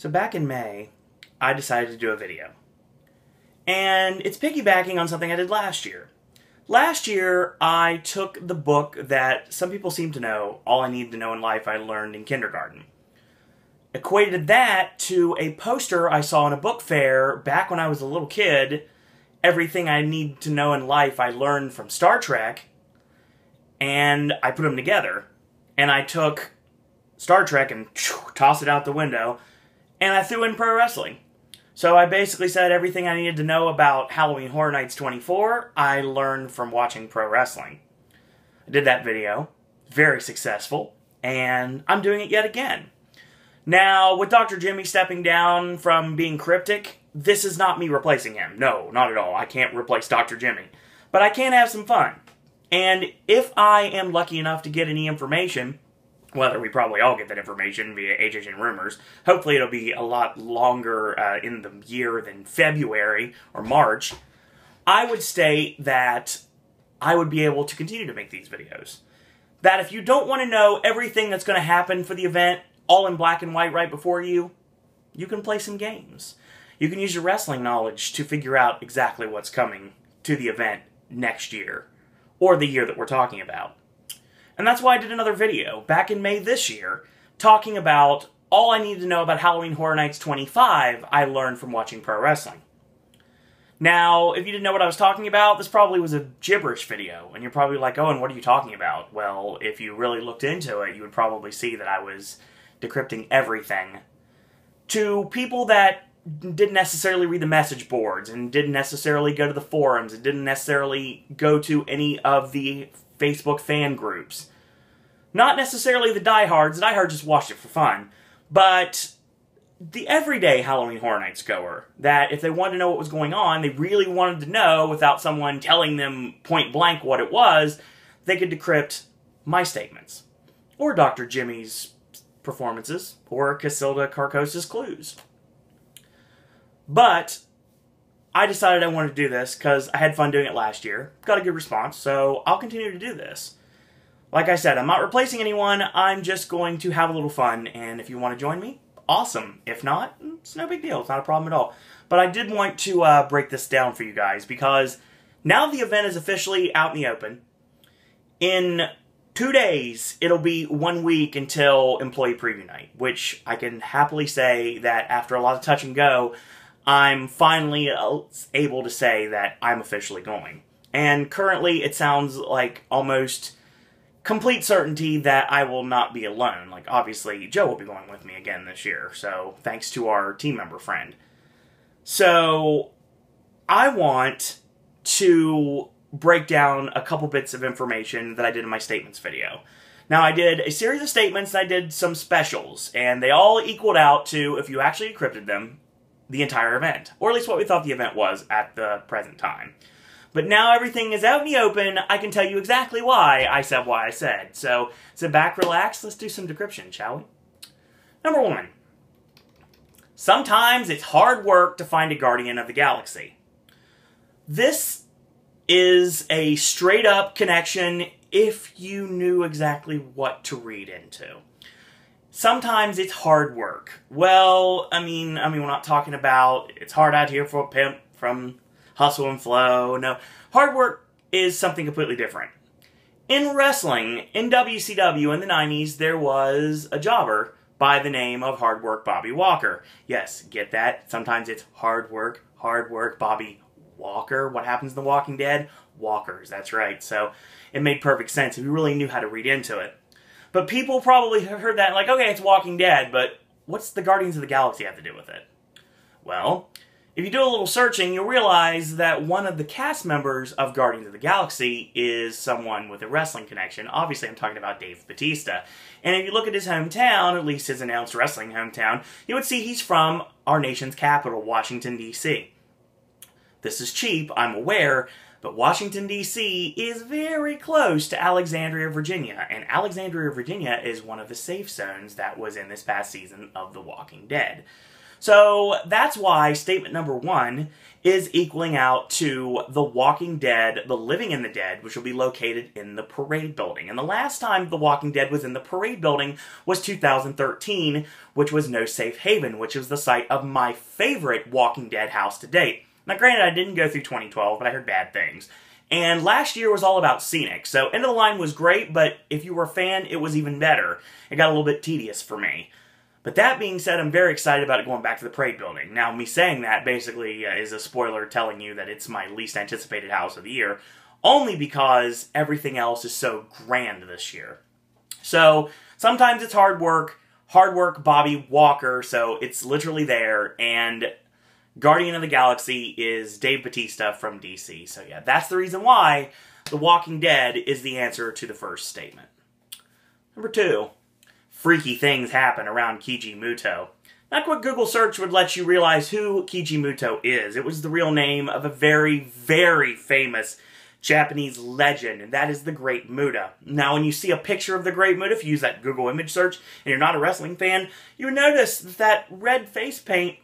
So back in May, I decided to do a video. And it's piggybacking on something I did last year. Last year, I took the book that some people seem to know, All I Need to Know in Life I Learned in Kindergarten. Equated that to a poster I saw in a book fair back when I was a little kid, Everything I Need to Know in Life I Learned from Star Trek, and I put them together. And I took Star Trek and tossed it out the window, and I threw in pro wrestling. So I basically said everything I needed to know about Halloween Horror Nights 24, I learned from watching pro wrestling. I did that video, very successful, and I'm doing it yet again. Now, with Dr. Jimmy stepping down from being cryptic, this is not me replacing him. No, not at all. I can't replace Dr. Jimmy. But I can have some fun. And if I am lucky enough to get any information, whether we probably all get that information via HHN Rumors, hopefully it'll be a lot longer in the year than February or March, I would state that I would be able to continue to make these videos. That if you don't want to know everything that's going to happen for the event, all in black and white right before you, you can play some games. You can use your wrestling knowledge to figure out exactly what's coming to the event next year, or the year that we're talking about. And that's why I did another video back in May this year, talking about all I needed to know about Halloween Horror Nights 25 I learned from watching pro wrestling. Now, if you didn't know what I was talking about, this probably was a gibberish video, and you're probably like, oh, and what are you talking about? Well, if you really looked into it, you would probably see that I was decrypting everything to people that didn't necessarily read the message boards, and didn't necessarily go to the forums, and didn't necessarily go to any of the Facebook fan groups. Not necessarily the diehards. The diehards just watched it for fun. But the everyday Halloween Horror Nights goer, that if they wanted to know what was going on, they really wanted to know without someone telling them point blank what it was, they could decrypt my statements. Or Dr. Jimmy's performances. Or Casilda Carcosa's clues. But I decided I wanted to do this because I had fun doing it last year. Got a good response, so I'll continue to do this. Like I said, I'm not replacing anyone. I'm just going to have a little fun, and if you want to join me, awesome. If not, it's no big deal. It's not a problem at all. But I did want to break this down for you guys because now the event is officially out in the open. In 2 days, it'll be 1 week until Employee Preview Night, which I can happily say that after a lot of touch and go, I'm finally able to say that I'm officially going. And currently, it sounds like almost complete certainty that I will not be alone. Like, obviously, Joe will be going with me again this year, so thanks to our team member friend. So, I want to break down a couple bits of information that I did in my statements video. Now, I did a series of statements, and I did some specials, and they all equaled out to, if you actually encrypted them, the entire event, or at least what we thought the event was at the present time. But now everything is out in the open, I can tell you exactly why I said what I said. So sit back, relax, let's do some decryption, shall we? Number 1. Sometimes it's hard work to find a Guardian of the Galaxy. This is a straight-up connection if you knew exactly what to read into. Sometimes it's hard work. Well, I mean, we're not talking about it's hard out here for a pimp from Hustle and Flow. No, hard work is something completely different. In wrestling, in WCW in the 90s, there was a jobber by the name of Hard Work Bobby Walker. Yes, get that? Sometimes it's hard work, Bobby Walker. What happens in The Walking Dead? Walkers, that's right. So it made perfect sense if you really knew how to read into it. But people probably have heard that like, okay, it's Walking Dead, but what's the Guardians of the Galaxy have to do with it? Well, if you do a little searching, you'll realize that one of the cast members of Guardians of the Galaxy is someone with a wrestling connection. Obviously, I'm talking about Dave Bautista. And if you look at his hometown, at least his announced wrestling hometown, you would see he's from our nation's capital, Washington, D.C. This is cheap, I'm aware, but Washington, D.C. is very close to Alexandria, Virginia, and Alexandria, Virginia is one of the safe zones that was in this past season of The Walking Dead. So that's why statement number 1 is equaling out to The Walking Dead, The Living in the Dead, which will be located in the Parade Building. And the last time The Walking Dead was in the Parade Building was 2013, which was No Safe Haven, which was the site of my favorite Walking Dead house to date. Now granted, I didn't go through 2012, but I heard bad things. And last year was all about scenic, so End of the Line was great, but if you were a fan, it was even better. It got a little bit tedious for me. But that being said, I'm very excited about it going back to the Parade Building. Now, me saying that basically is a spoiler telling you that it's my least anticipated house of the year, only because everything else is so grand this year. So, sometimes it's hard work Bobby Walker, so it's literally there, and Guardian of the Galaxy is Dave Bautista from DC. So yeah, that's the reason why The Walking Dead is the answer to the first statement. Number 2. Freaky things happen around Keiji Muto. Not what Google search would let you realize who Keiji Muto is. It was the real name of a very, very famous Japanese legend, and that is the Great Muta. Now, when you see a picture of the Great Muta, if you use that Google image search, and you're not a wrestling fan, you would notice that red face paint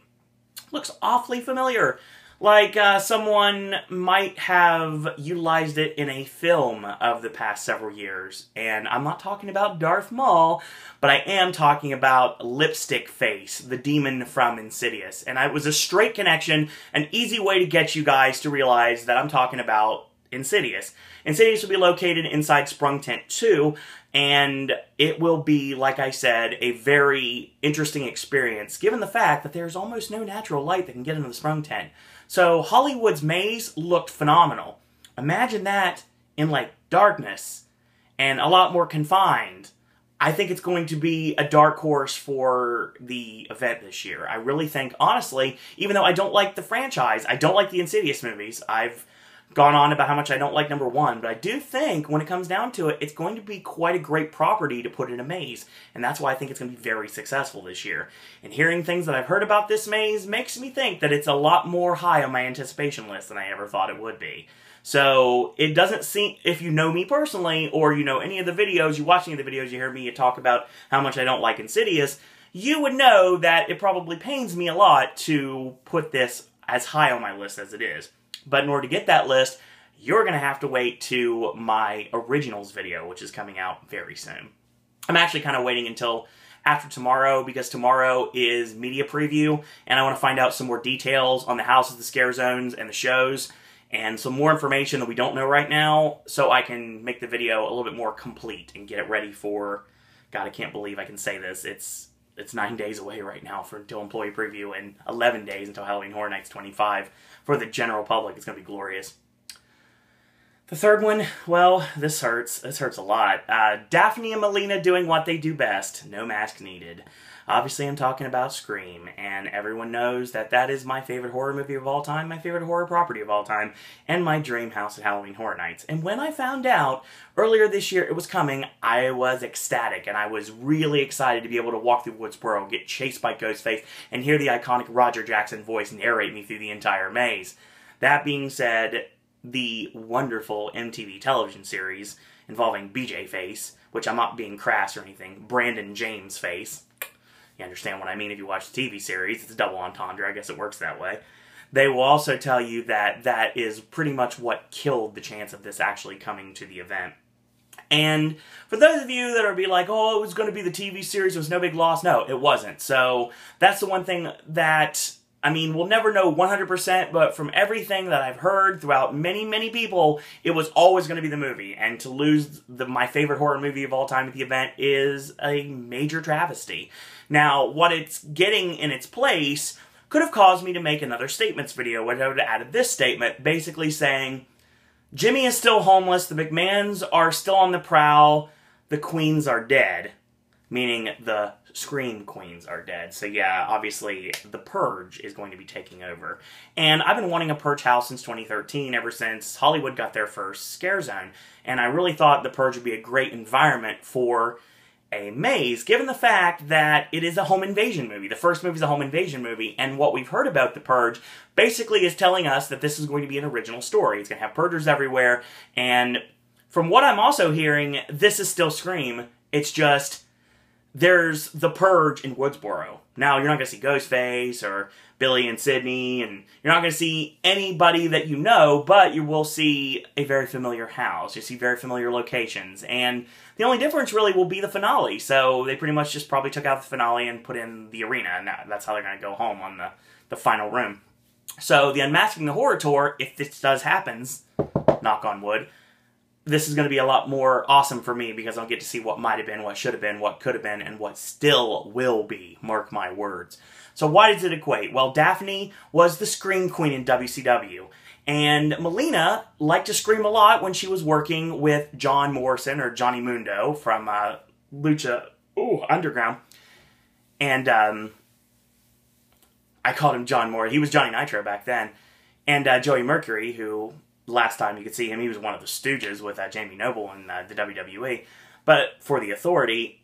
looks awfully familiar. Like someone might have utilized it in a film of the past several years. And I'm not talking about Darth Maul, but I am talking about Lipstick Face, the demon from Insidious. And it was a straight connection, an easy way to get you guys to realize that I'm talking about Insidious. Insidious will be located inside Sprung Tent 2, and it will be, like I said, a very interesting experience, given the fact that there's almost no natural light that can get into the Sprung Tent. So Hollywood's maze looked phenomenal. Imagine that in, like, darkness, and a lot more confined. I think it's going to be a dark horse for the event this year. I really think, honestly, even though I don't like the franchise, I don't like the Insidious movies, I've gone on about how much I don't like number 1, but I do think, when it comes down to it, it's going to be quite a great property to put in a maze, and that's why I think it's going to be very successful this year. And hearing things that I've heard about this maze makes me think that it's a lot more high on my anticipation list than I ever thought it would be. So, it doesn't seem, if you know me personally, or you know any of the videos, you watch any of the videos, you hear me talk about how much I don't like Insidious, you would know that it probably pains me a lot to put this as high on my list as it is. But in order to get that list, you're going to have to wait to my originals video, which is coming out very soon. I'm actually kind of waiting until after tomorrow, because tomorrow is media preview, and I want to find out some more details on the houses, the scare zones, and the shows, and some more information that we don't know right now, so I can make the video a little bit more complete and get it ready for, God, I can't believe I can say this, it's 9 days away right now until employee preview, and 11 days until Halloween Horror Nights 25. For the general public, it's going to be glorious. The third one, well, this hurts. This hurts a lot. Daphne and Melina doing what they do best. No mask needed. Obviously, I'm talking about Scream, and everyone knows that that is my favorite horror movie of all time, my favorite horror property of all time, and my dream house at Halloween Horror Nights. And when I found out earlier this year it was coming, I was ecstatic, and I was really excited to be able to walk through Woodsboro, get chased by Ghostface, and hear the iconic Roger Jackson voice narrate me through the entire maze. That being said, the wonderful MTV television series involving BJ Face, which I'm not being crass or anything, Brandon James Face. You understand what I mean if you watch the TV series. It's a double entendre. I guess it works that way. They will also tell you that that is pretty much what killed the chance of this actually coming to the event. And for those of you that are be like, oh, it was going to be the TV series, it was no big loss. No, it wasn't. So that's the one thing that, I mean, we'll never know 100%, but from everything that I've heard throughout many, many people, it was always going to be the movie. And to lose my favorite horror movie of all time at the event is a major travesty. Now, what it's getting in its place could have caused me to make another statements video, which I would have added this statement, basically saying, Jimmy is still homeless, the McMahons are still on the prowl, the queens are dead. Meaning the Scream queens are dead. So yeah, obviously the Purge is going to be taking over. And I've been wanting a Purge house since 2013, ever since Hollywood got their first scare zone. And I really thought the Purge would be a great environment for a maze, given the fact that it is a home invasion movie. The first movie is a home invasion movie, and what we've heard about The Purge basically is telling us that this is going to be an original story. It's going to have Purgers everywhere, and from what I'm also hearing, this is still Scream. It's just there's The Purge in Woodsboro. Now, you're not going to see Ghostface or Billy and Sydney, and you're not going to see anybody that you know, but you will see a very familiar house. You see very familiar locations, and the only difference really will be the finale. So they pretty much just probably took out the finale and put in the arena, and that's how they're going to go home on the final room. So the Unmasking the Horror Tour, if this does happens, knock on wood, this is going to be a lot more awesome for me because I'll get to see what might have been, what should have been, what could have been, and what still will be. Mark my words. So why does it equate? Well, Daphne was the Scream Queen in WCW. And Melina liked to scream a lot when she was working with John Morrison, or Johnny Mundo, from Lucha Underground. And I called him John Morrison. He was Johnny Nitro back then. And Joey Mercury, who last time you could see him, he was one of the Stooges with Jamie Noble in the WWE. But for the Authority,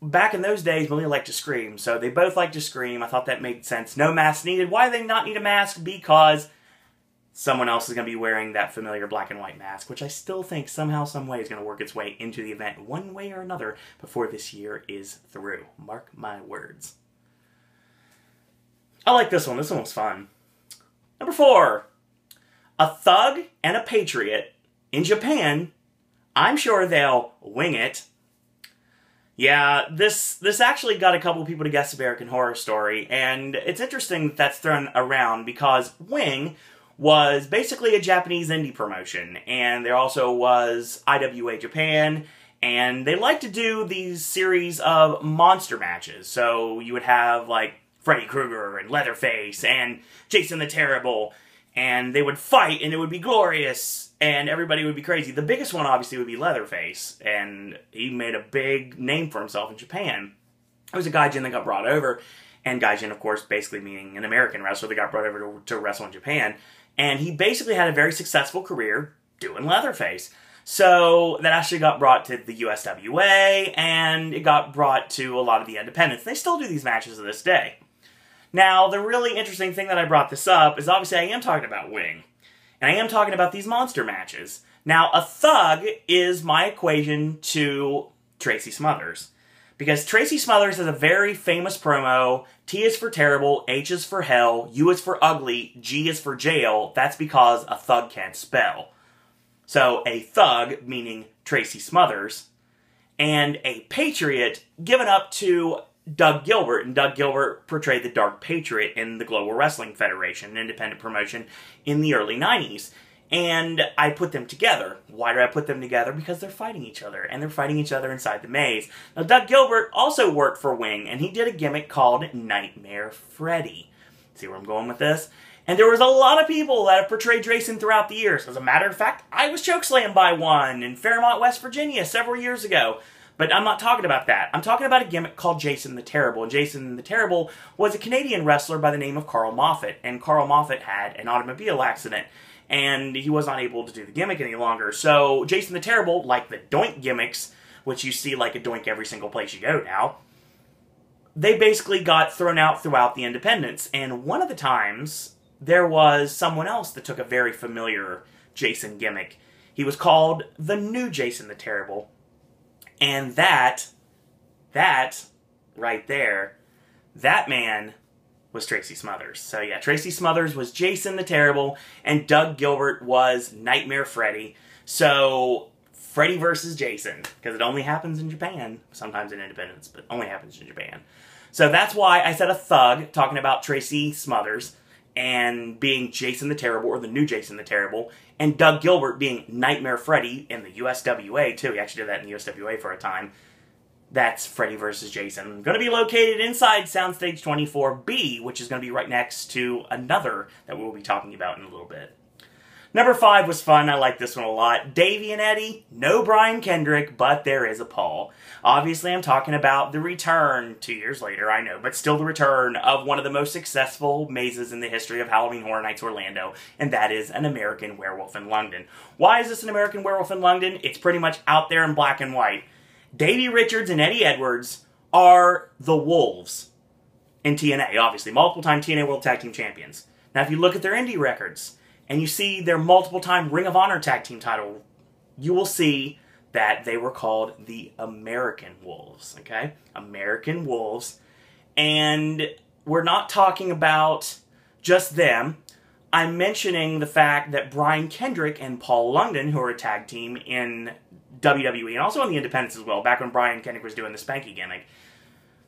back in those days, Melina liked to scream. So they both liked to scream. I thought that made sense. No mask needed. Why do they not need a mask? Because someone else is going to be wearing that familiar black and white mask, which I still think somehow, some way is going to work its way into the event one way or another before this year is through. Mark my words. I like this one. This one was fun. Number 4. A thug and a patriot in Japan. I'm sure they'll wing it. Yeah, this actually got a couple people to guess American Horror Story, and it's interesting that that's thrown around because Wing was basically a Japanese indie promotion, and there also was IWA Japan, and they like to do these series of monster matches. So you would have, like, Freddy Krueger and Leatherface and Jason the Terrible, and they would fight, and it would be glorious, and everybody would be crazy. The biggest one, obviously, would be Leatherface, and he made a big name for himself in Japan. It was a gaijin that got brought over, and gaijin, of course, basically meaning an American wrestler that got brought over to wrestle in Japan. And he basically had a very successful career doing Leatherface. So that actually got brought to the USWA, and it got brought to a lot of the independents. They still do these matches to this day. Now, the really interesting thing that I brought this up is obviously I am talking about Wing. And I am talking about these monster matches. Now, a thug is my equation to Tracy Smothers. Because Tracy Smothers has a very famous promo. T is for terrible, H is for hell, U is for ugly, G is for jail. That's because a thug can't spell. So a thug, meaning Tracy Smothers, and a patriot given up to Doug Gilbert. And Doug Gilbert portrayed the Dark Patriot in the Global Wrestling Federation, an independent promotion in the early 90s. And I put them together. Why do I put them together? Because they're fighting each other, and they're fighting each other inside the maze. Now, Doug Gilbert also worked for Wing, and he did a gimmick called Nightmare Freddy. See where I'm going with this? And there was a lot of people that have portrayed Jason throughout the years. As a matter of fact, I was chokeslammed by one in Fairmont, West Virginia several years ago. But I'm not talking about that. I'm talking about a gimmick called Jason the Terrible. And Jason the Terrible was a Canadian wrestler by the name of Carl Moffat. And Carl Moffat had an automobile accident, and he was not able to do the gimmick any longer. So Jason the Terrible, like the Doink gimmicks, which you see like a Doink every single place you go now, they basically got thrown out throughout the independents. And one of the times, there was someone else that took a very familiar Jason gimmick. He was called the New Jason the Terrible. And that right there, that man was Tracy Smothers. So yeah, Tracy Smothers was Jason the Terrible, and Doug Gilbert was Nightmare Freddy. So, Freddy versus Jason, because it only happens in Japan, sometimes in independence, but only happens in Japan. So that's why I said a thug, talking about Tracy Smothers, and being Jason the Terrible, or the New Jason the Terrible, and Doug Gilbert being Nightmare Freddy in the USWA, too. He actually did that in the USWA for a time. That's Freddy vs. Jason. Going to be located inside Soundstage 24B, which is going to be right next to another that we'll be talking about in a little bit. Number 5 was fun. I like this one a lot. Davey and Eddie. No Brian Kendrick, but there is a Paul. Obviously, I'm talking about the return, 2 years later, I know, but still the return of one of the most successful mazes in the history of Halloween Horror Nights Orlando, and that is An American Werewolf in London. Why is this An American Werewolf in London? It's pretty much out there in black and white. Davey Richards and Eddie Edwards are the Wolves in TNA, obviously. Multiple-time TNA World Tag Team Champions. Now, if you look at their indie records, and you see their multiple-time Ring of Honor Tag Team title, you will see that they were called the American Wolves, okay? American Wolves. And we're not talking about just them. I'm mentioning the fact that Brian Kendrick and Paul London, who are a tag team in WWE and also in the Independents as well, back when Brian Kendrick was doing the Spanky gimmick,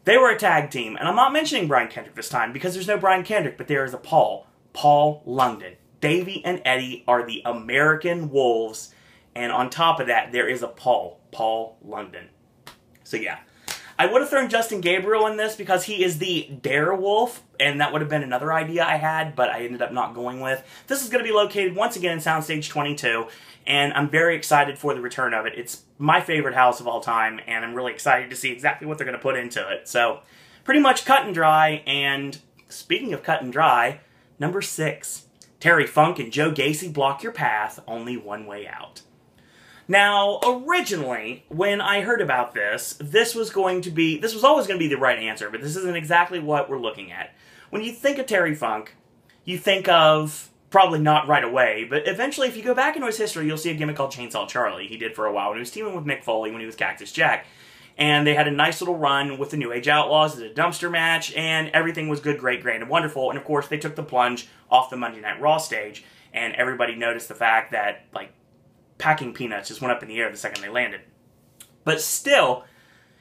they were a tag team. And I'm not mentioning Brian Kendrick this time because there's no Brian Kendrick, but there is a Paul London. Davey and Eddie are the American Wolves, and on top of that, there is a Paul London. So yeah. I would have thrown Justin Gabriel in this because he is the Dare Wolf, and that would have been another idea I had, but I ended up not going with. This is going to be located once again in Soundstage 22, and I'm very excited for the return of it. It's my favorite house of all time, and I'm really excited to see exactly what they're going to put into it. So, pretty much cut and dry, and speaking of cut and dry, number 6. Terry Funk and Joe Gacy block your path, only one way out. Now, originally, when I heard about this, this was always going to be the right answer, but this isn't exactly what we're looking at. When you think of Terry Funk, you think of, probably not right away, but eventually if you go back into his history, you'll see a gimmick called Chainsaw Charlie he did for a while when he was teaming with Mick Foley when he was Cactus Jack. And they had a nice little run with the New Age Outlaws as a dumpster match, and everything was good, great, grand, and wonderful. And of course, they took the plunge off the Monday Night Raw stage, and everybody noticed the fact that, like, packing peanuts just went up in the air the second they landed. But still,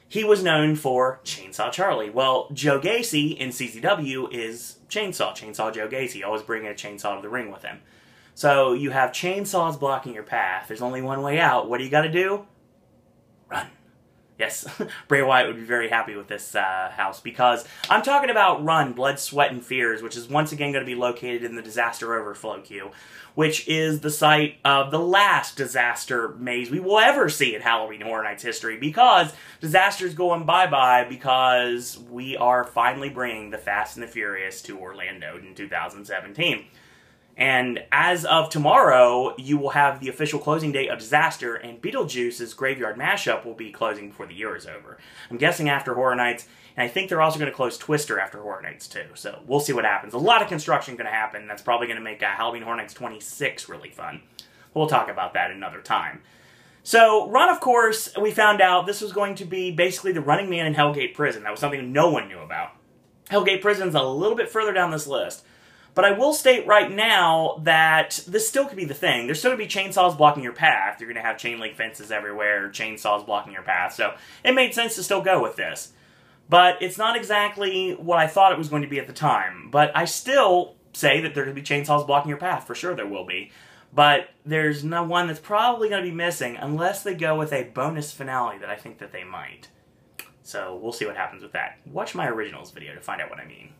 he was known for Chainsaw Charlie. Well, Joe Gacy in CZW is Chainsaw Joe Gacy, always bringing a chainsaw to the ring with him. So you have chainsaws blocking your path. There's only one way out. What do you got to do? Run. Yes, Bray Wyatt would be very happy with this house because I'm talking about Run, Blood, Sweat, and Fears, which is once again going to be located in the Disaster Overflow queue, which is the site of the last disaster maze we will ever see in Halloween Horror Nights history because disaster's going bye-bye because we are finally bringing the Fast and the Furious to Orlando in 2017. And as of tomorrow, you will have the official closing date of Disaster, and Beetlejuice's Graveyard Mashup will be closing before the year is over. I'm guessing after Horror Nights, and I think they're also going to close Twister after Horror Nights too, so we'll see what happens. A lot of construction going to happen. That's probably going to make Halloween Horror Nights 26 really fun. We'll talk about that another time. So, Run, of course, we found out this was going to be basically the running man in Hellgate Prison. That was something no one knew about. Hellgate Prison's a little bit further down this list. But I will state right now that this still could be the thing. There's still going to be chainsaws blocking your path. You're going to have chain link fences everywhere, chainsaws blocking your path. So it made sense to still go with this. But it's not exactly what I thought it was going to be at the time. But I still say that there could be chainsaws blocking your path. For sure there will be. But there's no one that's probably going to be missing unless they go with a bonus finale that I think that they might. So we'll see what happens with that. Watch my originals video to find out what I mean.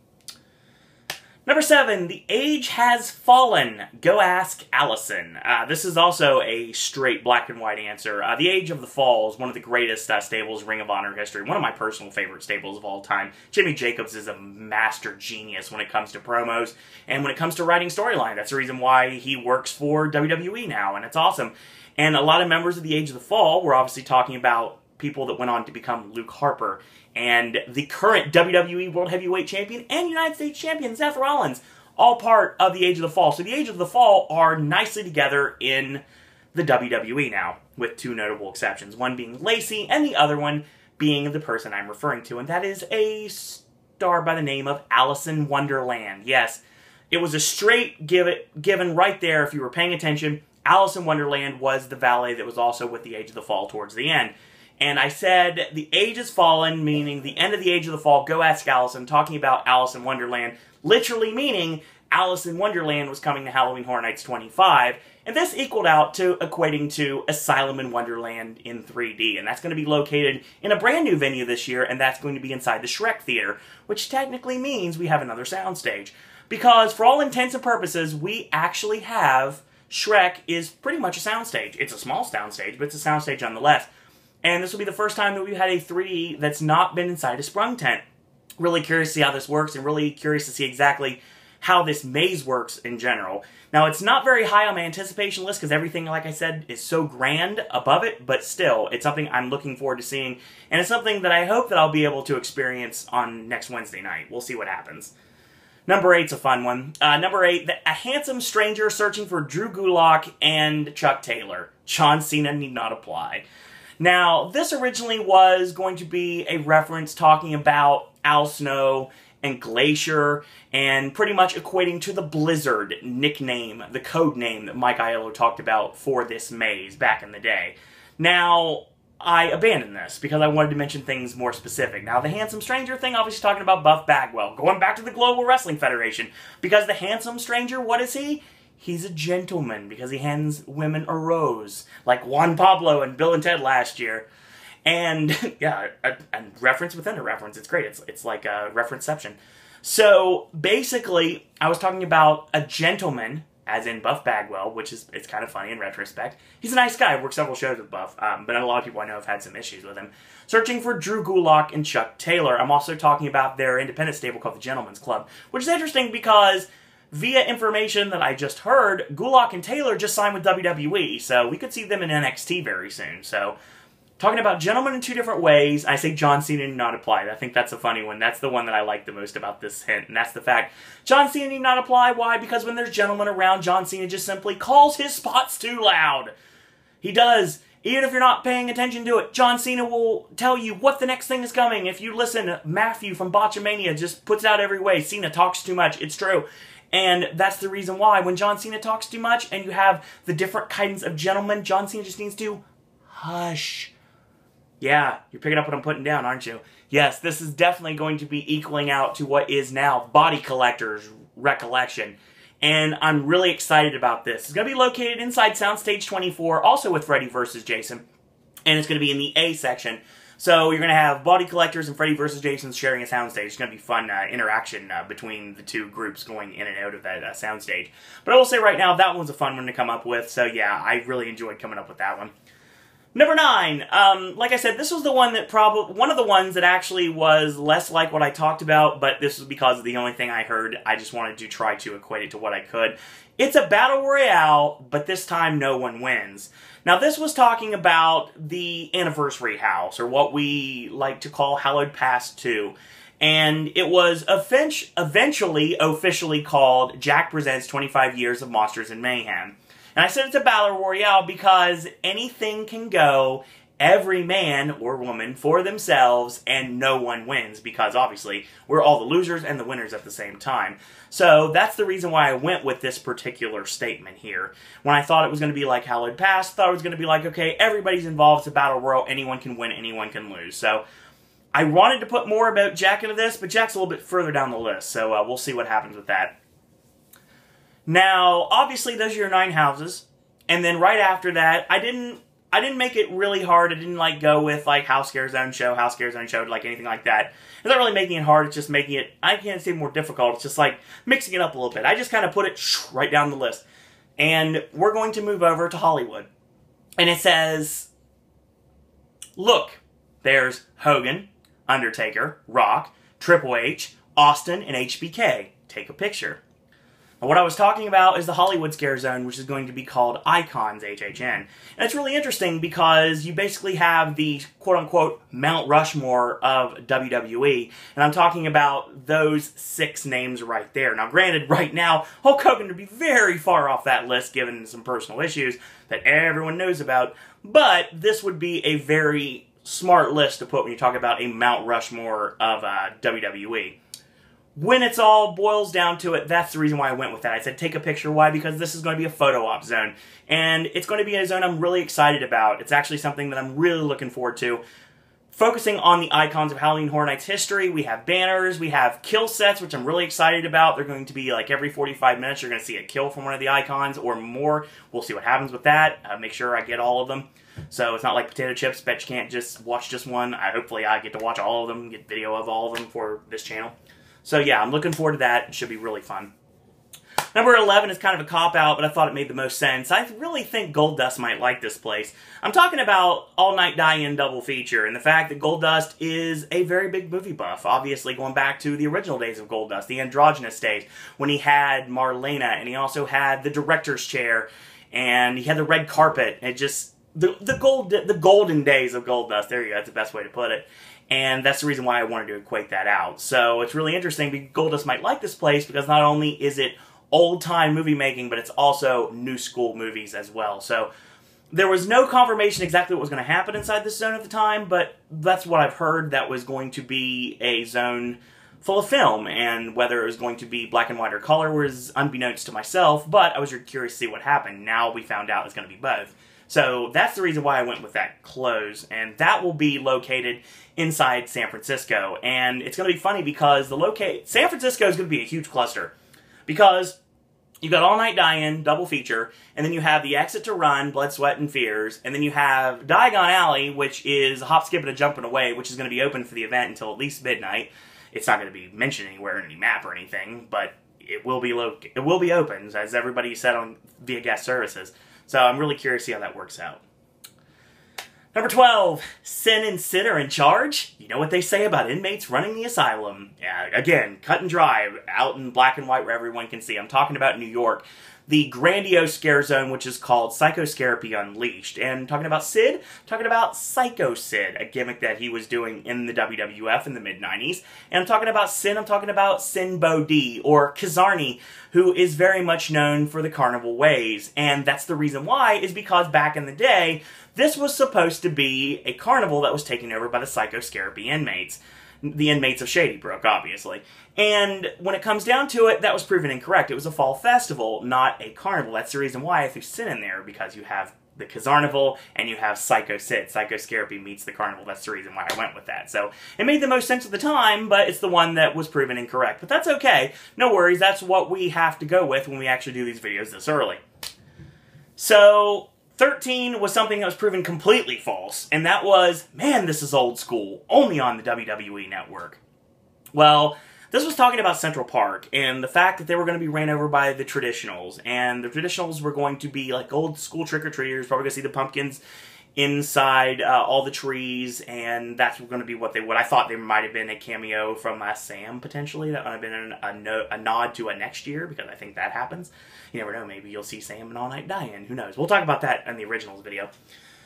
Number 7, The Age Has Fallen. Go ask Allison. This is also a straight black and white answer. The Age of the Fall is one of the greatest stables Ring of Honor history. One of my personal favorite stables of all time. Jimmy Jacobs is a master genius when it comes to promos and when it comes to writing storyline. That's the reason why he works for WWE now, and it's awesome. And a lot of members of The Age of the Fall were obviously talking about people that went on to become Luke Harper and the current WWE World Heavyweight Champion and United States Champion Seth Rollins, all part of the Age of the Fall. So the Age of the Fall are nicely together in the WWE now, with two notable exceptions. One being Lacey, and the other one being the person I'm referring to, and that is a star by the name of Allison Wonderland. Yes, it was a straight given right there if you were paying attention. Allison Wonderland was the valet that was also with the Age of the Fall towards the end. And I said, the age has fallen, meaning the end of the Age of the Fall, go ask Allison, talking about Alice in Wonderland, literally meaning Alice in Wonderland was coming to Halloween Horror Nights 25, and this equaled out to equating to Asylum in Wonderland in 3D, and that's going to be located in a brand new venue this year, and that's going to be inside the Shrek Theater, which technically means we have another soundstage. Because, for all intents and purposes, we actually have Shrek is pretty much a soundstage. It's a small soundstage, but it's a soundstage nonetheless. And this will be the first time that we've had a 3D that's not been inside a sprung tent. Really curious to see how this works, and really curious to see exactly how this maze works in general. Now, it's not very high on my anticipation list, because everything, like I said, is so grand above it, but still, it's something I'm looking forward to seeing, and it's something that I hope that I'll be able to experience on next Wednesday night. We'll see what happens. Number 8's a fun one. Number 8, a handsome stranger searching for Drew Gulak and Chuck Taylor. John Cena need not apply. Now, this originally was going to be a reference talking about Al Snow and Glacier, and pretty much equating to the Blizzard nickname, the code name that Mike Aiello talked about for this maze back in the day. Now, I abandoned this because I wanted to mention things more specific. Now, the Handsome Stranger thing, obviously talking about Buff Bagwell, going back to the Global Wrestling Federation, because the Handsome Stranger, what is he? He's a gentleman because he hands women a rose, like Juan Pablo and Bill and Ted last year. And, yeah, a reference within a reference. It's great. It's like a referenceception. So, basically, I was talking about a gentleman, as in Buff Bagwell, which is, it's kind of funny in retrospect. He's a nice guy. I've worked several shows with Buff, but a lot of people I know have had some issues with him. Searching for Drew Gulak and Chuck Taylor. I'm also talking about their independent stable called the Gentleman's Club, which is interesting because via information that I just heard, Gulak and Taylor just signed with WWE, so we could see them in NXT very soon. So, talking about gentlemen in two different ways, I say John Cena need not apply. I think that's a funny one. That's the one that I like the most about this hint, and that's the fact John Cena need not apply. Why? Because when there's gentlemen around, John Cena just simply calls his spots too loud. He does. Even if you're not paying attention to it, John Cena will tell you what the next thing is coming. If you listen, Matthew from Botchamania just puts it out every way. Cena talks too much. It's true. And that's the reason why when John Cena talks too much and you have the different kinds of gentlemen, John Cena just needs to hush. Yeah, you're picking up what I'm putting down, aren't you? Yes, this is definitely going to be equaling out to what is now Body Collector's Recollection. And I'm really excited about this. It's going to be located inside Soundstage 24, also with Freddy vs. Jason. And it's going to be in the A section. So you're going to have Body Collectors and Freddy vs. Jason sharing a soundstage. It's going to be fun interaction between the two groups going in and out of that soundstage. But I will say right now, that one's a fun one to come up with. So yeah, I really enjoyed coming up with that one. Number 9, like I said, this was the one that one of the ones that actually was less like what I talked about, but this was because of the only thing I heard. I just wanted to try to equate it to what I could. It's a battle royale, but this time no one wins. Now this was talking about the Anniversary House, or what we like to call Hallowed Past 2. And it was eventually officially called Jack Presents 25 Years of Monsters and Mayhem. And I said it's a battle royale because anything can go, every man or woman for themselves, and no one wins because obviously we're all the losers and the winners at the same time. So that's the reason why I went with this particular statement here. When I thought it was going to be like Hallowed Past, I thought it was going to be like, okay, everybody's involved, it's a battle royal, anyone can win, anyone can lose. So I wanted to put more about Jack into this, but Jack's a little bit further down the list, so we'll see what happens with that. Now, obviously, those are your 9 houses, and then right after that, I didn't make it really hard. I didn't, like, go with, like, House Scarezone Show, like, anything like that. It's not really making it hard, it's just making it, I can't say more difficult, it's just, like, mixing it up a little bit. I just kind of put it right down the list. And we're going to move over to Hollywood. And it says, look, there's Hogan, Undertaker, Rock, Triple H, Austin, and HBK. Take a picture. What I was talking about is the Hollywood Scare Zone, which is going to be called Icons HHN. And it's really interesting because you basically have the quote-unquote Mount Rushmore of WWE. And I'm talking about those 6 names right there. Now, granted, right now, Hulk Hogan would be very far off that list given some personal issues that everyone knows about. But this would be a very smart list to put when you talk about a Mount Rushmore of WWE. When it's all boils down to it, that's the reason why I went with that. I said take a picture. Why? Because this is going to be a photo op zone. And it's going to be a zone I'm really excited about. It's actually something that I'm really looking forward to. Focusing on the icons of Halloween Horror Nights history, we have banners, we have kill sets, which I'm really excited about. They're going to be like every 45 minutes, you're going to see a kill from one of the icons or more. We'll see what happens with that. Make sure I get all of them. So it's not like potato chips, bet you can't just watch just one. Hopefully I get to watch all of them, get video of all of them for this channel. So yeah, I'm looking forward to that. It should be really fun. Number 11 is kind of a cop-out, but I thought it made the most sense. I really think Goldust might like this place. I'm talking about All Night Die-In double feature, and the fact that Goldust is a very big movie buff. Obviously, going back to the original days of Goldust, the androgynous days, when he had Marlena, and he also had the director's chair, and he had the red carpet. It just, the golden days of Goldust. There you go, that's the best way to put it. And that's the reason why I wanted to equate that out. So it's really interesting because Goldust might like this place because not only is it old-time movie making, but it's also new school movies as well. So there was no confirmation exactly what was going to happen inside this zone at the time, but that's what I've heard, that was going to be a zone full of film, and whether it was going to be black and white or color was unbeknownst to myself, but I was curious to see what happened. Now we found out it's going to be both. So that's the reason why I went with that close, and that will be located inside San Francisco. And it's going to be funny because San Francisco is going to be a huge cluster, because you've got All Night Die-In, double feature, and then you have the Exit to Run, Blood, Sweat, and Fears, and then you have Diagon Alley, which is a hop, skip, and a jump and away, which is going to be open for the event until at least midnight. It's not going to be mentioned anywhere in any map or anything, but it will be open, as everybody said via guest services. So I'm really curious to see how that works out. Number 12, Sin and Sid are in charge. You know what they say about inmates running the asylum. Yeah, again, cut and dry, out in black and white where everyone can see. I'm talking about New York. The grandiose scare zone, which is called Psychoscarapy Unleashed. And talking about Sid, talking about Psycho Sid, a gimmick that he was doing in the WWF in the mid-90s. And I'm talking about Sin, I'm talking about Sin Bodhi, or Kazarni, who is very much known for the carnival ways. And that's the reason why, is because back in the day, this was supposed to be a carnival that was taken over by the Psychoscarapy inmates. The inmates of Shady Brook, obviously. And when it comes down to it, that was proven incorrect. It was a fall festival, not a carnival. That's the reason why I threw Sin in there, because you have the Kazarnival and you have Psycho Sid. Psychoscarapy meets the carnival. That's the reason why I went with that. So it made the most sense at the time, but it's the one that was proven incorrect. But that's okay. No worries. That's what we have to go with when we actually do these videos this early. So 13 was something that was proven completely false, and that was, man, this is old school, only on the WWE Network. Well, this was talking about Central Park, and the fact that they were going to be ran over by the traditionals, and the traditionals were going to be like old school trick-or-treaters, probably going to see the pumpkins inside all the trees, and that's going to be what they would. I thought there might have been a cameo from Sam, potentially. That might have been a nod to a next year, because I think that happens. You never know, maybe you'll see Sam and All Night Die-In. Who knows? We'll talk about that in the originals video.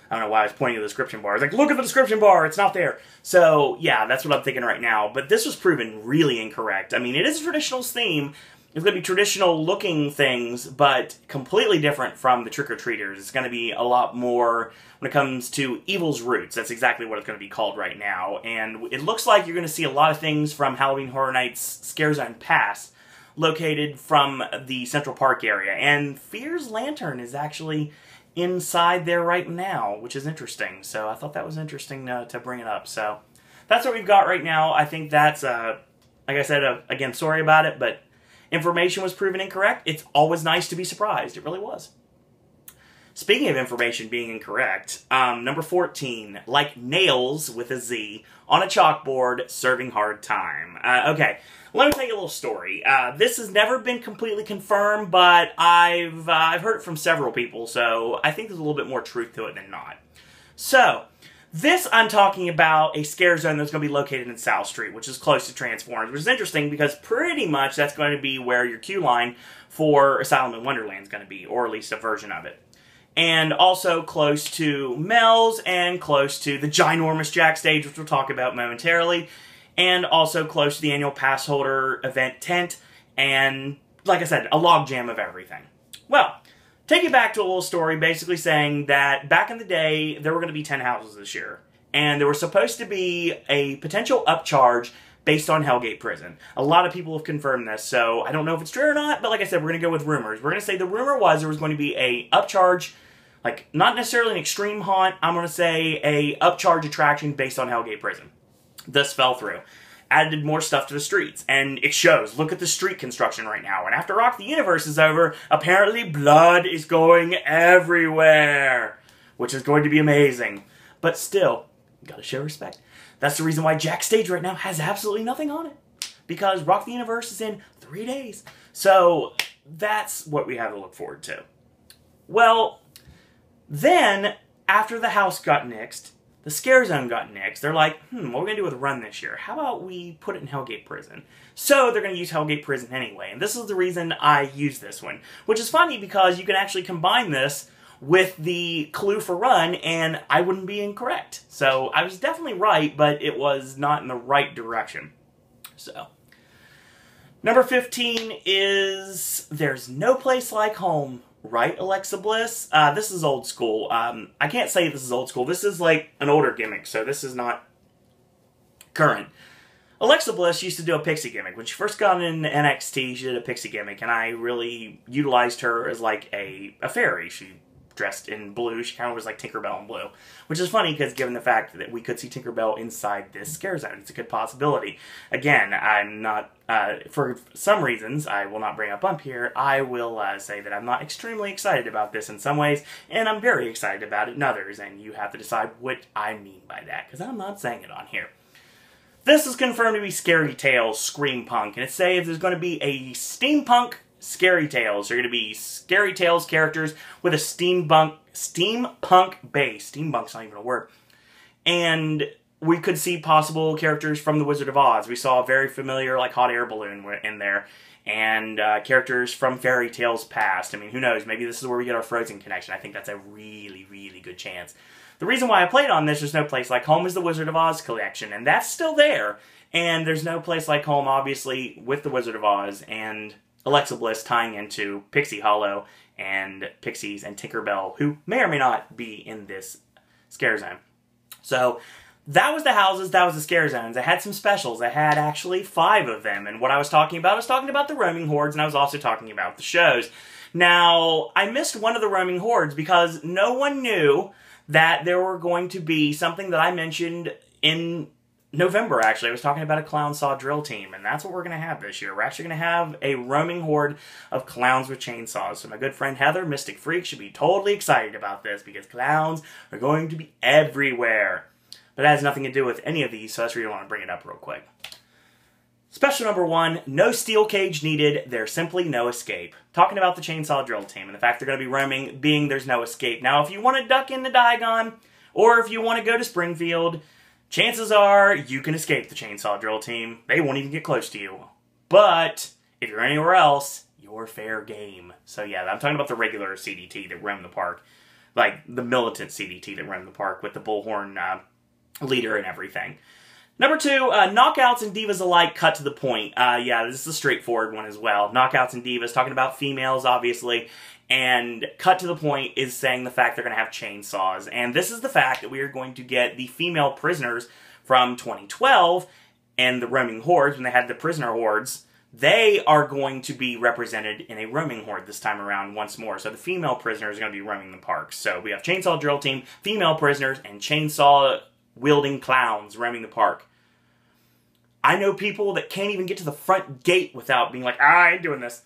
I don't know why I was pointing to the description bar. I was like, look at the description bar, it's not there. So, yeah, that's what I'm thinking right now. But this was proven really incorrect. I mean, it is a traditionals theme. It's going to be traditional-looking things, but completely different from the trick-or-treaters. It's going to be a lot more when it comes to Evil's Roots. That's exactly what it's going to be called right now. And it looks like you're going to see a lot of things from Halloween Horror Nights Scare Zone Pass, located from the Central Park area. And Fear's Lantern is actually inside there right now, which is interesting. So I thought that was interesting to bring it up. So that's what we've got right now. I think that's, like I said, again, sorry about it, but information was proven incorrect. It's always nice to be surprised. It really was. Speaking of information being incorrect, number 14, like nails with a Z on a chalkboard, serving hard time. Okay, let me tell you a little story. This has never been completely confirmed, but I've heard it from several people, so I think there's a little bit more truth to it than not. So, this I'm talking about a scare zone that's going to be located in South Street, which is close to Transformers, which is interesting because pretty much that's going to be where your queue line for Asylum in Wonderland is going to be, or at least a version of it. And also close to Mel's and close to the ginormous Jack stage, which we'll talk about momentarily, and also close to the annual pass holder event tent, and, like I said, a logjam of everything. Well, take you back to a little story basically saying that back in the day, there were going to be 10 houses this year, and there was supposed to be a potential upcharge based on Hellgate Prison. A lot of people have confirmed this, so I don't know if it's true or not, but like I said, we're going to go with rumors. We're going to say the rumor was there was going to be a upcharge, like, not necessarily an extreme haunt, I'm going to say a upcharge attraction based on Hellgate Prison. This fell through. Added more stuff to the streets, and it shows. Look at the street construction right now. And after Rock the Universe is over, apparently blood is going everywhere, which is going to be amazing. But still, you gotta show respect. That's the reason why Jack Stage right now has absolutely nothing on it, because Rock the Universe is in 3 days. So that's what we have to look forward to. Well, then, after the house got nixed, the Scare Zone got nixed, they're like, what are we going to do with Run this year? How about we put it in Hellgate Prison? So they're going to use Hellgate Prison anyway, and this is the reason I use this one. Which is funny because you can actually combine this with the clue for Run, and I wouldn't be incorrect. So I was definitely right, but it was not in the right direction. So, number 15 is There's No Place Like Home. Right, Alexa Bliss? This is old school. I can't say this is old school. This is like an older gimmick, so this is not current. Alexa Bliss used to do a pixie gimmick. When she first got in NXT, she did a pixie gimmick, and I really utilized her as like a fairy. She dressed in blue. She kind of was like Tinkerbell in blue. Which is funny, because given the fact that we could see Tinkerbell inside this scare zone, it's a good possibility. Again, I'm not, for some reasons, I will not bring up here, I will say that I'm not extremely excited about this in some ways, and I'm very excited about it in others, and you have to decide what I mean by that, because I'm not saying it on here. This is confirmed to be Scary Tales Scream Punk, and it says there's going to be a steampunk Scary Tales. They're going to be Scary Tales characters with a steampunk base. Steampunk's not even a word. And we could see possible characters from The Wizard of Oz. We saw a very familiar, like, hot air balloon in there. And characters from fairy tales past. I mean, who knows? Maybe this is where we get our Frozen connection. I think that's a really, really good chance. The reason why I played on this, there's no place like home, is the Wizard of Oz collection. And that's still there. And there's no place like home, obviously, with the Wizard of Oz and Alexa Bliss tying into Pixie Hollow and Pixies and Tinkerbell, who may or may not be in this scare zone. So that was the houses, that was the scare zones. I had some specials. I had actually 5 of them. And what I was talking about the roaming hordes, and I was also talking about the shows. Now, I missed one of the roaming hordes because no one knew that there were going to be something that I mentioned in November, actually. I was talking about a clown saw drill team, and that's what we're going to have this year. We're actually going to have a roaming horde of clowns with chainsaws. So my good friend Heather, Mystic Freak, should be totally excited about this because clowns are going to be everywhere. But it has nothing to do with any of these, so that's where you want to bring it up real quick. Special number 1, no steel cage needed, there's simply no escape. Talking about the chainsaw drill team and the fact they're going to be roaming, being there's no escape. Now, if you want to duck into Diagon, or if you want to go to Springfield, chances are you can escape the chainsaw drill team. They won't even get close to you. But if you're anywhere else, you're fair game. So yeah, I'm talking about the regular CDT that roam the park. Like the militant CDT that roam the park with the bullhorn leader and everything. Number 2, knockouts and divas alike cut to the point. Yeah, this is a straightforward one as well. Knockouts and divas, talking about females, obviously. And cut to the point is saying the fact they're going to have chainsaws. And this is the fact that we are going to get the female prisoners from 2012 and the roaming hordes, when they had the prisoner hordes. They are going to be represented in a roaming horde this time around once more. So the female prisoners are going to be roaming the park. So we have chainsaw drill team, female prisoners, and chainsaw-wielding clowns roaming the park. I know people that can't even get to the front gate without being like, I ain't doing this.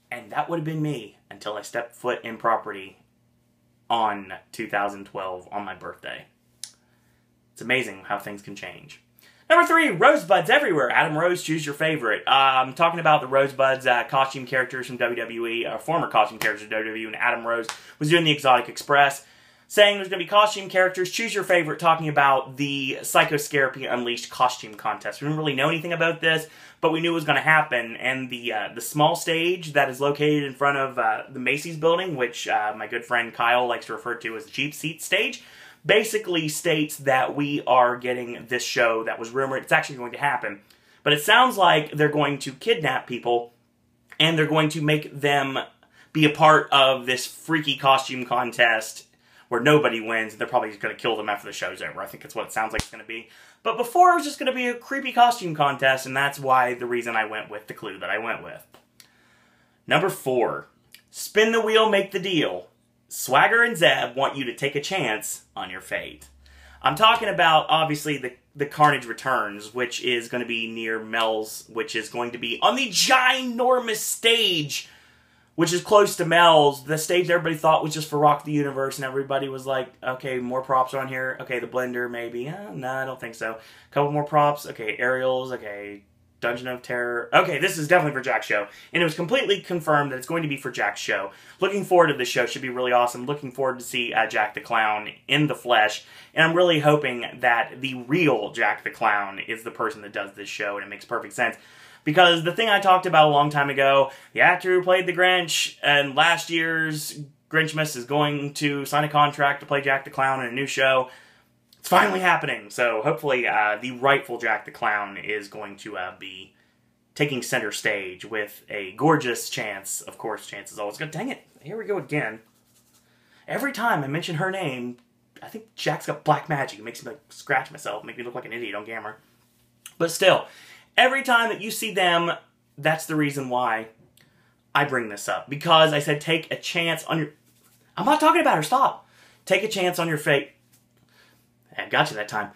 And that would have been me until I stepped foot in property on 2012 on my birthday. It's amazing how things can change. Number 3, rosebuds everywhere. Adam Rose, choose your favorite. I'm talking about the rosebuds, costume characters from WWE, former costume characters from WWE, and Adam Rose was doing the Exotic Express, saying there's going to be costume characters, choose your favorite, talking about the Psychoscarapy Unleashed costume contest. We didn't really know anything about this, but we knew it was going to happen, and the small stage that is located in front of the Macy's building, which my good friend Kyle likes to refer to as the cheap seat stage, basically states that we are getting this show that was rumored. It's actually going to happen. But it sounds like they're going to kidnap people, and they're going to make them be a part of this freaky costume contest where nobody wins, and they're probably just going to kill them after the show's over. I think that's what it sounds like it's going to be. But before, it was just going to be a creepy costume contest, and that's why the reason I went with the clue that I went with. Number 4, spin the wheel, make the deal. Swagger and Zeb want you to take a chance on your fate. I'm talking about, obviously, the Carnage Returns, which is going to be near Mel's, which is going to be on the ginormous stage, which is close to Mel's. The stage everybody thought was just for Rock the Universe, and everybody was like, okay, more props on here. Okay, the blender, maybe. No, I don't think so. A couple more props. Okay, aerials. Okay, Dungeon of Terror. Okay, this is definitely for Jack's show. And it was completely confirmed that it's going to be for Jack's show. Looking forward to this show. Should be really awesome. Looking forward to see Jack the Clown in the flesh. And I'm really hoping that the real Jack the Clown is the person that does this show, and it makes perfect sense. Because the thing I talked about a long time ago, the actor who played the Grinch in last year's Grinchmas is going to sign a contract to play Jack the Clown in a new show. It's finally happening. So hopefully the rightful Jack the Clown is going to be taking center stage with a gorgeous Chance. Of course, Chance is always good. Dang it. Here we go again. Every time I mention her name, I think Jack's got black magic. It makes me like scratch myself, make me look like an idiot on camera. But still, every time that you see them, that's the reason why I bring this up. Because I said take a chance on your... I'm not talking about her, stop. Take a chance on your fate. I got you that time.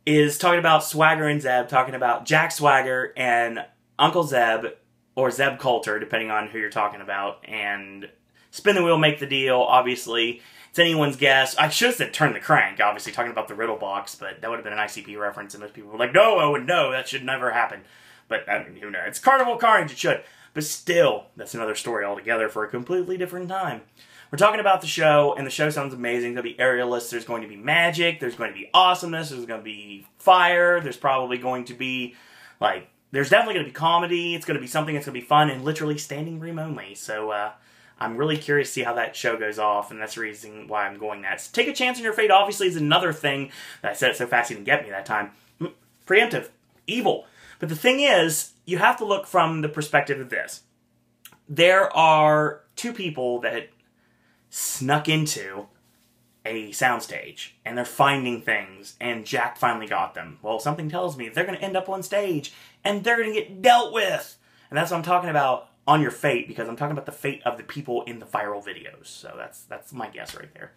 Is talking about Swagger and Zeb, talking about Jack Swagger and Uncle Zeb, or Zeb Coulter, depending on who you're talking about, and spin the wheel, make the deal, obviously. It's anyone's guess. I should have said turn the crank, obviously, talking about the riddle box, but that would have been an ICP reference, and most people were like, no, Owen, no, that should never happen. But, I mean, who knows? It's Carnival Carnage, it should. But still, that's another story altogether for a completely different time. We're talking about the show, and the show sounds amazing. There'll be aerialists, there's going to be magic, there's going to be awesomeness, there's going to be fire, there's probably going to be, like, there's definitely going to be comedy, it's going to be something that's going to be fun, and literally standing room only. So, I'm really curious to see how that show goes off, and that's the reason why I'm going that. So take a chance on your fate, obviously, is another thing that I said it so fast you didn't get me that time. Preemptive. Evil. But the thing is, you have to look from the perspective of this. There are two people that snuck into a soundstage, and they're finding things, and Jack finally got them. Well, something tells me they're going to end up on stage, and they're going to get dealt with. And that's what I'm talking about on your fate, because I'm talking about the fate of the people in the viral videos. So that's my guess right there.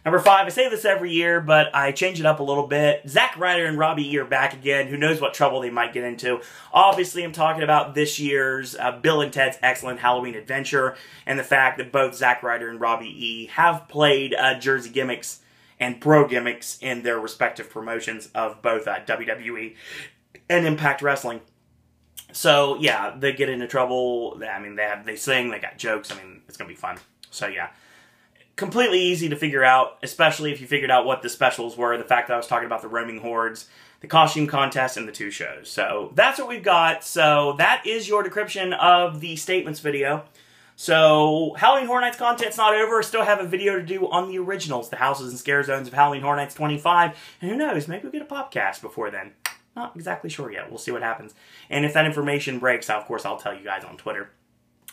Number 5, I say this every year, but I change it up a little bit. Zack Ryder and Robbie E are back again. Who knows what trouble they might get into. Obviously, I'm talking about this year's Bill and Ted's Excellent Halloween Adventure, and the fact that both Zack Ryder and Robbie E have played Jersey gimmicks and pro gimmicks in their respective promotions of both WWE and Impact Wrestling. So, yeah, they get into trouble. I mean, they sing, they got jokes. I mean, it's going to be fun. So, yeah. Completely easy to figure out, especially if you figured out what the specials were, the fact that I was talking about the roaming hordes, the costume contest, and the 2 shows. So that's what we've got. So that is your decryption of the statements video. So Halloween Horror Nights content's not over. I still have a video to do on the originals, the houses and scare zones of Halloween Horror Nights 25. And who knows, maybe we'll get a podcast before then. Not exactly sure yet. We'll see what happens. And if that information breaks, of course, I'll tell you guys on Twitter.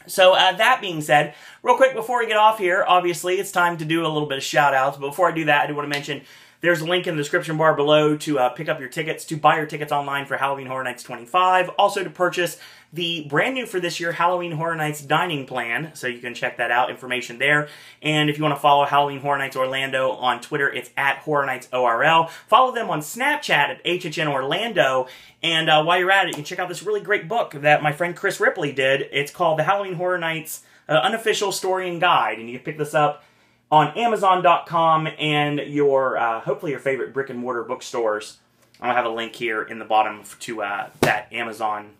So, that being said, real quick before we get off here, obviously, it's time to do a little bit of shout-outs. But before I do that, I do want to mention there's a link in the description bar below to pick up your tickets, to buy your tickets online for Halloween Horror Nights 25. Also to purchase the brand new for this year Halloween Horror Nights dining plan. So you can check that out, information there. And if you want to follow Halloween Horror Nights Orlando on Twitter, it's at Horror Nights ORL. Follow them on Snapchat at HHN Orlando. And while you're at it, you can check out this really great book that my friend Chris Ripley did. It's called The Halloween Horror Nights Unofficial Story and Guide. And you can pick this up on Amazon.com and your, hopefully your favorite brick and mortar bookstores. I'll have a link here in the bottom to that Amazon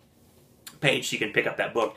page so you can pick up that book.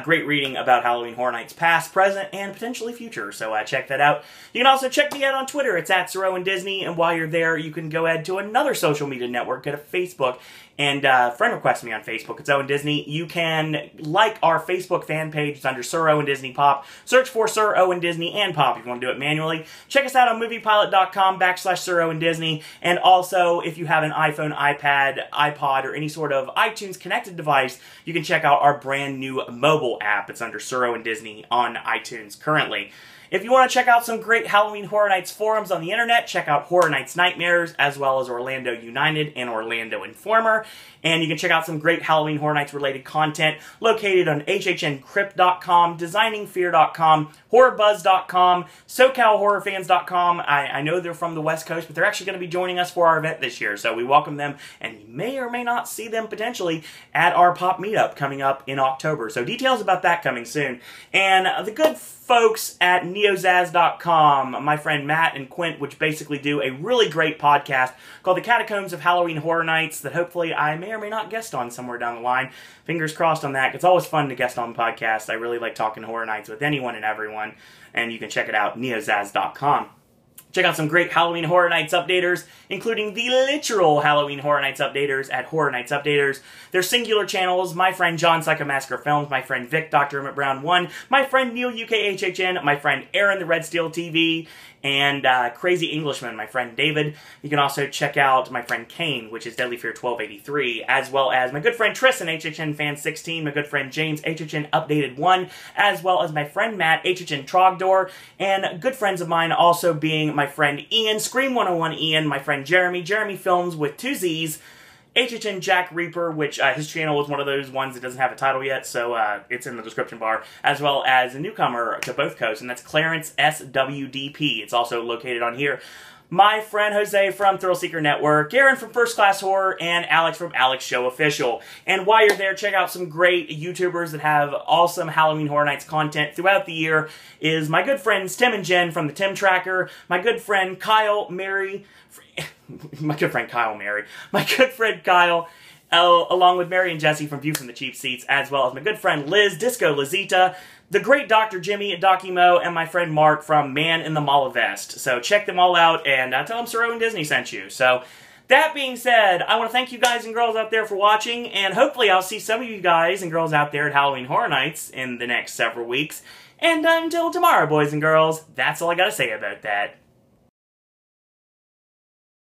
Great reading about Halloween Horror Nights past, present, and potentially future, so check that out. You can also check me out on Twitter. It's at Sir Owen Disney, and while you're there, you can go ahead to another social media network, go to Facebook, and friend request me on Facebook. It's Owen Disney. You can like our Facebook fan page. It's under Sir Owen Disney Pop. Search for Sir Owen Disney and Pop if you want to do it manually. Check us out on moviepilot.com/Sir Owen Disney. And also, if you have an iPhone, iPad, iPod, or any sort of iTunes connected device, you can check out our brand new mobile app. It's under Sir Owen Disney on iTunes currently. If you want to check out some great Halloween Horror Nights forums on the internet, check out Horror Nights Nightmares, as well as Orlando United and Orlando Informer. And you can check out some great Halloween Horror Nights related content located on hhncrypt.com, designingfear.com, horrorbuzz.com, socalhorrorfans.com. I know they're from the West Coast, but they're actually going to be joining us for our event this year, so we welcome them, and you may or may not see them potentially at our Pop Meetup coming up in October. So details about that coming soon. And the good folks at neozaz.com, my friend Matt and Quint, which basically do a really great podcast called The Catacombs of Halloween Horror Nights that hopefully I may or may not guest on somewhere down the line. Fingers crossed on that. It's always fun to guest on podcasts. I really like talking Horror Nights with anyone and everyone, and you can check it out, neozaz.com. Check out some great Halloween Horror Nights updaters, including the literal Halloween Horror Nights updaters at Horror Nights Updaters. Their singular channels, my friend John Psycho Massacre Films, my friend Vic, Dr. Emmett Brown 1, my friend Neil UK HHN, my friend Aaron the Red Steel TV, and Crazy Englishman, my friend David. You can also check out my friend Kane, which is Deadly Fear 1283, as well as my good friend Tristan, HHN Fan 16, my good friend James, HHN Updated 1, as well as my friend Matt, HHN Trogdor, and good friends of mine also being my friend Ian, Scream 101 Ian, my friend Jeremy, Jeremy Films with 2 Z's, HHN Jack Reaper, which his channel was one of those ones that doesn't have a title yet, so it's in the description bar, as well as a newcomer to both coasts, and that's Clarence SWDP. It's also located on here. My friend Jose from Thrill Seeker Network, Aaron from First Class Horror, and Alex from Alex Show Official. And while you're there, check out some great YouTubers that have awesome Halloween Horror Nights content throughout the year. Is my good friends Tim and Jen from the Tim Tracker, my good friend Kyle, Mary, my good friend Kyle, along with Mary and Jesse from View from the Cheap Seats, as well as my good friend Liz, Disco Lizita, the great Dr. Jimmy at Docimo, and my friend Mark from Man in the Mala Vest. So check them all out, and tell them Soro and Disney sent you. So that being said, I want to thank you guys and girls out there for watching, and hopefully I'll see some of you guys and girls out there at Halloween Horror Nights in the next several weeks. And until tomorrow, boys and girls, that's all I gotta say about that.